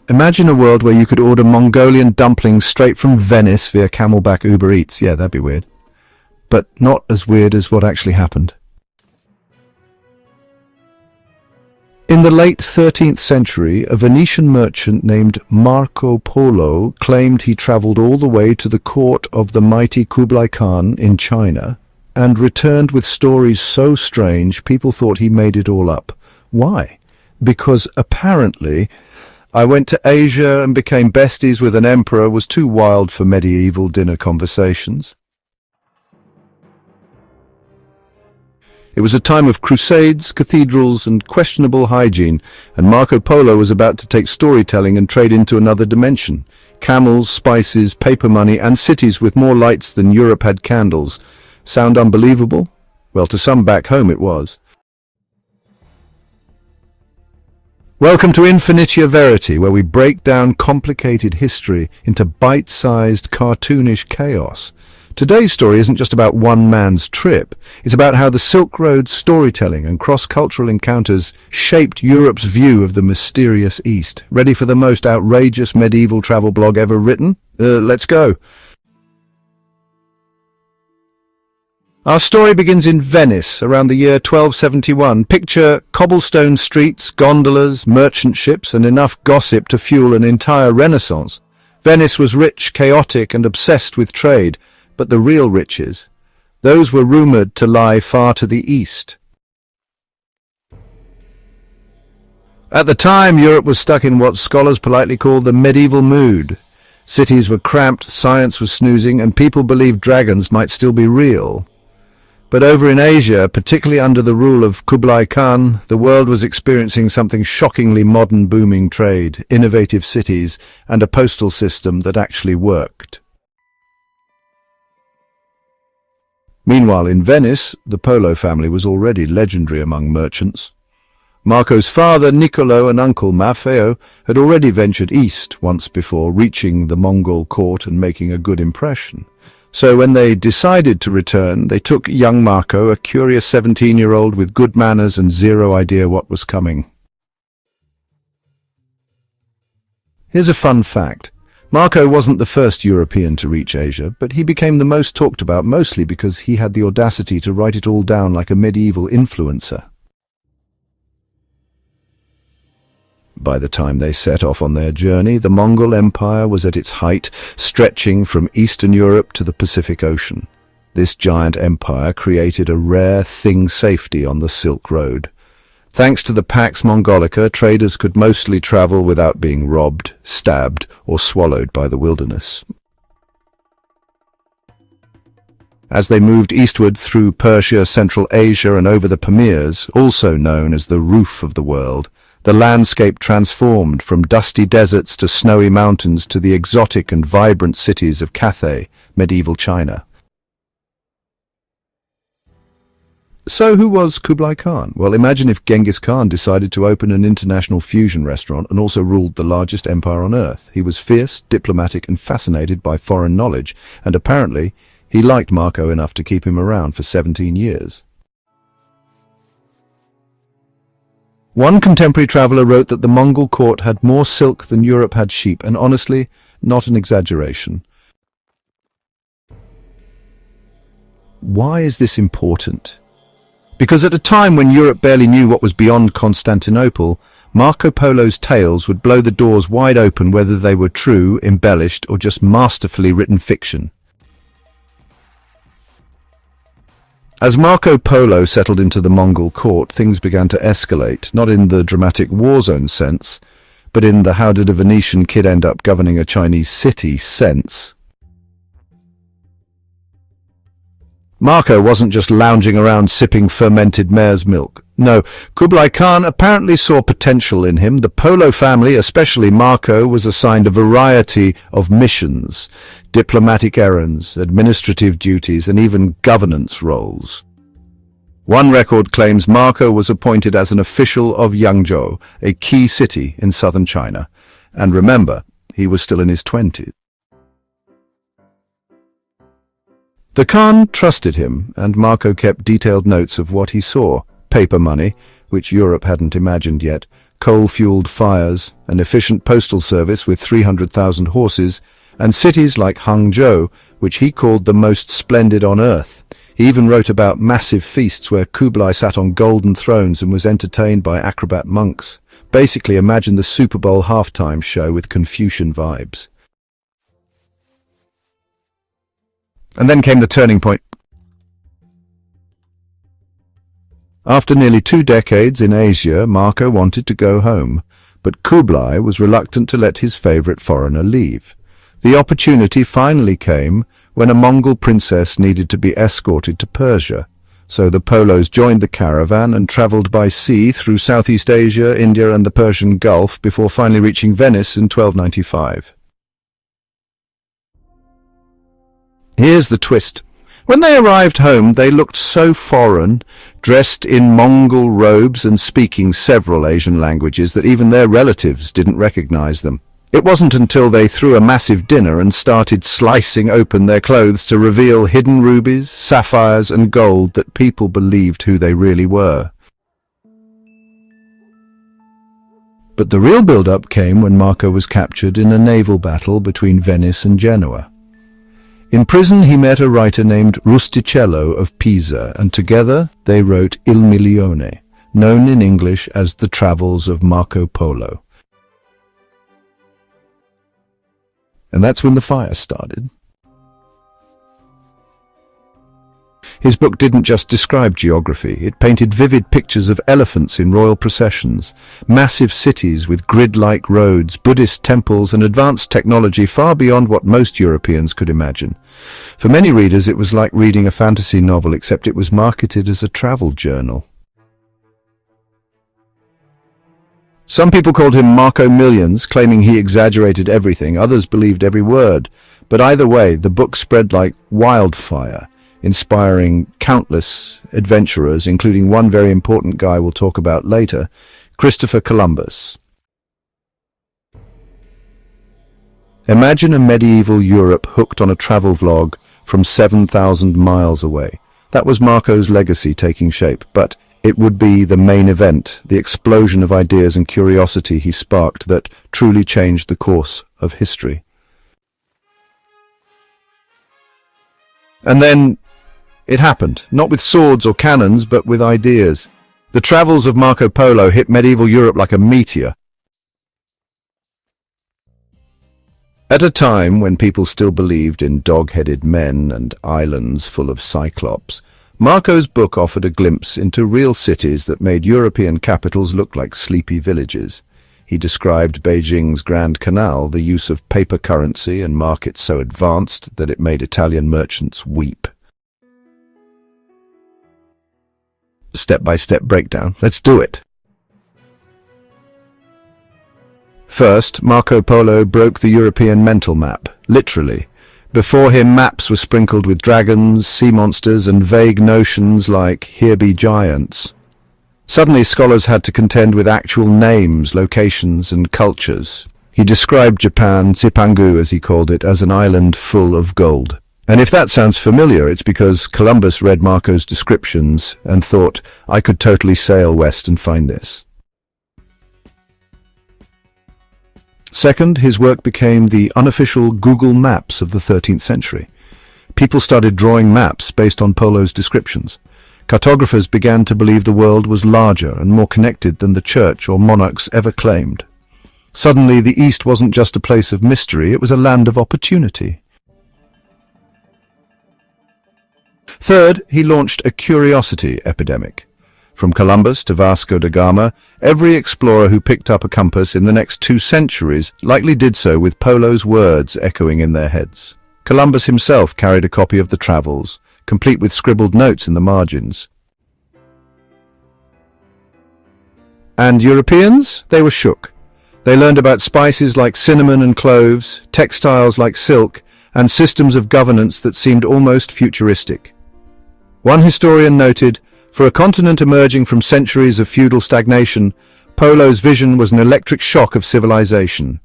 Imagine a world where you could order Mongolian dumplings straight from Venice via camelback Uber Eats. Yeah, that'd be weird. But not as weird as what actually happened. In the late 13th century, a Venetian merchant named Marco Polo claimed he traveled all the way to the court of the mighty Kublai Khan in China and returned with stories so strange people thought he made it all up. Why? Because apparently, "I went to Asia and became besties with an emperor" was too wild for medieval dinner conversations. It was a time of crusades, cathedrals, and questionable hygiene, and Marco Polo was about to take storytelling and trade into another dimension. Camels, spices, paper money, and cities with more lights than Europe had candles. Sound unbelievable? Well, to some back home it was. Welcome to Infinitia Verity, where we break down complicated history into bite-sized, cartoonish chaos. Today's story isn't just about one man's trip. It's about how the Silk Road storytelling and cross-cultural encounters shaped Europe's view of the mysterious East. Ready for the most outrageous medieval travel blog ever written? Let's go. Our story begins in Venice, around the year 1271. Picture cobblestone streets, gondolas, merchant ships, and enough gossip to fuel an entire renaissance. Venice was rich, chaotic, and obsessed with trade. But the real riches, those were rumoured to lie far to the east. At the time, Europe was stuck in what scholars politely call the medieval mood. Cities were cramped, science was snoozing, and people believed dragons might still be real. But over in Asia, particularly under the rule of Kublai Khan, the world was experiencing something shockingly modern: booming trade, innovative cities, and a postal system that actually worked. Meanwhile, in Venice, the Polo family was already legendary among merchants. Marco's father, Niccolo, and uncle, Maffeo, had already ventured east once before, reaching the Mongol court and making a good impression. So when they decided to return, they took young Marco, a curious 17-year-old with good manners and zero idea what was coming. Here's a fun fact. Marco wasn't the first European to reach Asia, but he became the most talked about mostly because he had the audacity to write it all down like a medieval influencer. By the time they set off on their journey, the Mongol Empire was at its height, stretching from Eastern Europe to the Pacific Ocean. This giant empire created a rare thing safety on the Silk Road. Thanks to the Pax Mongolica, traders could mostly travel without being robbed, stabbed, or swallowed by the wilderness. As they moved eastward through Persia, Central Asia, and over the Pamirs, also known as the roof of the world, the landscape transformed from dusty deserts to snowy mountains to the exotic and vibrant cities of Cathay, medieval China. So who was Kublai Khan? Well, imagine if Genghis Khan decided to open an international fusion restaurant and also ruled the largest empire on earth. He was fierce, diplomatic, and fascinated by foreign knowledge, and apparently he liked Marco enough to keep him around for 17 years. One contemporary traveller wrote that the Mongol court had more silk than Europe had sheep, and honestly, not an exaggeration. Why is this important? Because at a time when Europe barely knew what was beyond Constantinople, Marco Polo's tales would blow the doors wide open whether they were true, embellished, or just masterfully written fiction. As Marco Polo settled into the Mongol court, things began to escalate, not in the dramatic war zone sense, but in the "how did a Venetian kid end up governing a Chinese city" sense. Marco wasn't just lounging around sipping fermented mare's milk. No, Kublai Khan apparently saw potential in him. The Polo family, especially Marco, was assigned a variety of missions, diplomatic errands, administrative duties, and even governance roles. One record claims Marco was appointed as an official of Yangzhou, a key city in southern China. And remember, he was still in his 20s. The Khan trusted him, and Marco kept detailed notes of what he saw: paper money, which Europe hadn't imagined yet, coal-fueled fires, an efficient postal service with 300,000 horses, and cities like Hangzhou, which he called the most splendid on earth. He even wrote about massive feasts where Kublai sat on golden thrones and was entertained by acrobat monks. Basically, imagine the Super Bowl halftime show with Confucian vibes. And then came the turning point. After nearly 2 decades in Asia, Marco wanted to go home, but Kublai was reluctant to let his favorite foreigner leave. The opportunity finally came when a Mongol princess needed to be escorted to Persia. So the Polos joined the caravan and traveled by sea through Southeast Asia, India and the Persian Gulf before finally reaching Venice in 1295. Here's the twist. When they arrived home, they looked so foreign, dressed in Mongol robes and speaking several Asian languages that even their relatives didn't recognize them. It wasn't until they threw a massive dinner and started slicing open their clothes to reveal hidden rubies, sapphires and gold that people believed who they really were. But the real build-up came when Marco was captured in a naval battle between Venice and Genoa. In prison he met a writer named Rustichello of Pisa, and together they wrote Il Milione, known in English as The Travels of Marco Polo. And that's when the fire started. His book didn't just describe geography, it painted vivid pictures of elephants in royal processions, massive cities with grid-like roads, Buddhist temples and advanced technology far beyond what most Europeans could imagine. For many readers it was like reading a fantasy novel, except it was marketed as a travel journal. Some people called him Marco Millions, claiming he exaggerated everything. Others believed every word. But either way, the book spread like wildfire, inspiring countless adventurers, including one very important guy we'll talk about later, Christopher Columbus. Imagine a medieval Europe hooked on a travel vlog from 7,000 miles away. That was Marco's legacy taking shape, but it would be the main event, the explosion of ideas and curiosity he sparked that truly changed the course of history. And then it happened, not with swords or cannons, but with ideas. The travels of Marco Polo hit medieval Europe like a meteor. At a time when people still believed in dog-headed men and islands full of cyclops, Marco's book offered a glimpse into real cities that made European capitals look like sleepy villages. He described Beijing's Grand Canal, the use of paper currency and markets so advanced that it made Italian merchants weep. Step-by-step breakdown. Let's do it. First, Marco Polo broke the European mental map, literally. Before him, maps were sprinkled with dragons, sea monsters, and vague notions like, here be giants. Suddenly, scholars had to contend with actual names, locations, and cultures. He described Japan, Zipangu as he called it, as an island full of gold. And if that sounds familiar, it's because Columbus read Marco's descriptions and thought, I could totally sail west and find this. Second, his work became the unofficial Google Maps of the 13th century. People started drawing maps based on Polo's descriptions. Cartographers began to believe the world was larger and more connected than the church or monarchs ever claimed. Suddenly, the East wasn't just a place of mystery, it was a land of opportunity. Third, he launched a curiosity epidemic. From Columbus to Vasco da Gama, every explorer who picked up a compass in the next 2 centuries likely did so with Polo's words echoing in their heads. Columbus himself carried a copy of the Travels, complete with scribbled notes in the margins. And Europeans? They were shook. They learned about spices like cinnamon and cloves, textiles like silk, and systems of governance that seemed almost futuristic. One historian noted, for a continent emerging from centuries of feudal stagnation, Polo's vision was an electric shock of civilization.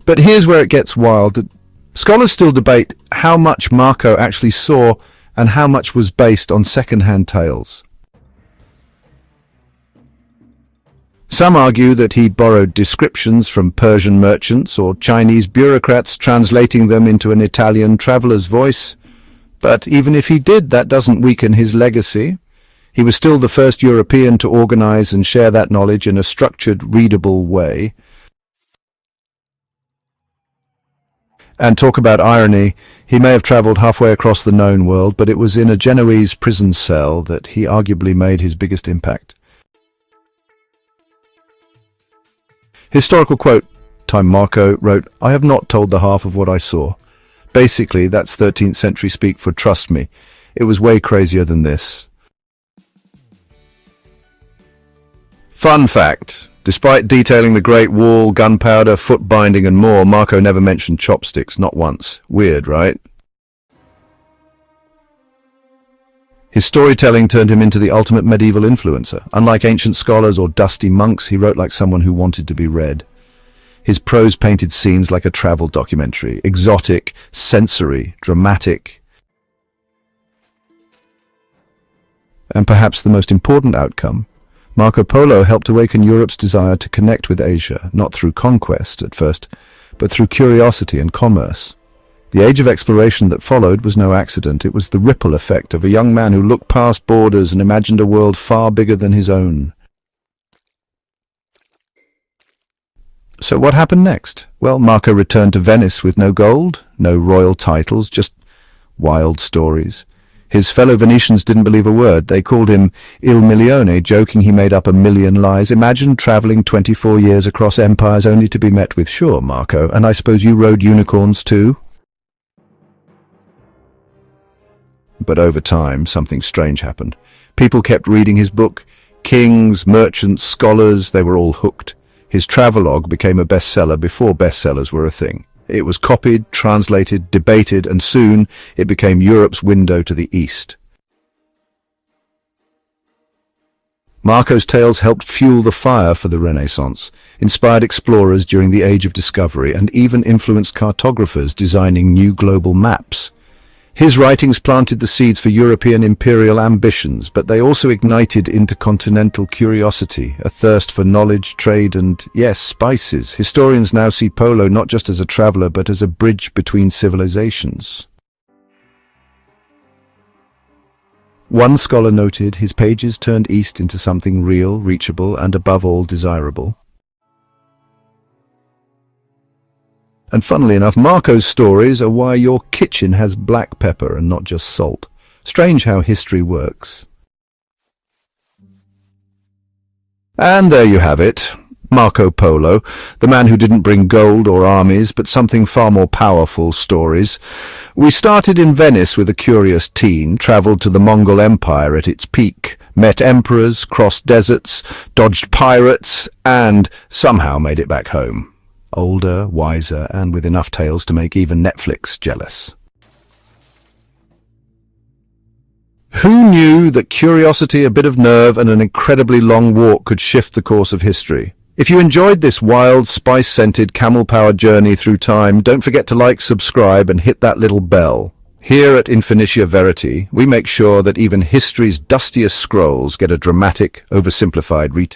But here's where it gets wild. Scholars still debate how much Marco actually saw and how much was based on second-hand tales. Some argue that he borrowed descriptions from Persian merchants or Chinese bureaucrats, translating them into an Italian traveller's voice. But even if he did, that doesn't weaken his legacy. He was still the first European to organize and share that knowledge in a structured, readable way. And talk about irony, he may have travelled halfway across the known world, but it was in a Genoese prison cell that he arguably made his biggest impact. Historical quote, Time Marco wrote, "I have not told the half of what I saw." Basically, that's 13th century speak for trust me. It was way crazier than this. Fun fact. Despite detailing the Great Wall, gunpowder, foot binding and more, Marco never mentioned chopsticks, not once. Weird, right? His storytelling turned him into the ultimate medieval influencer. Unlike ancient scholars or dusty monks, he wrote like someone who wanted to be read. His prose painted scenes like a travel documentary, exotic, sensory, dramatic. And perhaps the most important outcome, Marco Polo helped awaken Europe's desire to connect with Asia, not through conquest at first, but through curiosity and commerce. The age of exploration that followed was no accident. It was the ripple effect of a young man who looked past borders and imagined a world far bigger than his own. So what happened next? Well, Marco returned to Venice with no gold, no royal titles, just wild stories. His fellow Venetians didn't believe a word. They called him Il Milione, joking he made up 1,000,000 lies. Imagine travelling 24 years across empires only to be met with, "Sure, Marco, and I suppose you rode unicorns too?" But over time, something strange happened. People kept reading his book. Kings, merchants, scholars, they were all hooked. His travelogue became a bestseller before bestsellers were a thing. It was copied, translated, debated, and soon it became Europe's window to the East. Marco's tales helped fuel the fire for the Renaissance, inspired explorers during the Age of Discovery, and even influenced cartographers designing new global maps. His writings planted the seeds for European imperial ambitions, but they also ignited intercontinental curiosity, a thirst for knowledge, trade, and, yes, spices. Historians now see Polo not just as a traveler, but as a bridge between civilizations. One scholar noted his pages turned east into something real, reachable, and above all desirable. And funnily enough, Marco's stories are why your kitchen has black pepper and not just salt. Strange how history works. And there you have it. Marco Polo, the man who didn't bring gold or armies, but something far more powerful, stories. We started in Venice with a curious teen, travelled to the Mongol Empire at its peak, met emperors, crossed deserts, dodged pirates, and somehow made it back home. Older, wiser, and with enough tales to make even Netflix jealous. Who knew that curiosity, a bit of nerve, and an incredibly long walk could shift the course of history? If you enjoyed this wild, spice-scented, camel-powered journey through time, don't forget to like, subscribe, and hit that little bell. Here at Infinitia Verity, we make sure that even history's dustiest scrolls get a dramatic, oversimplified retelling.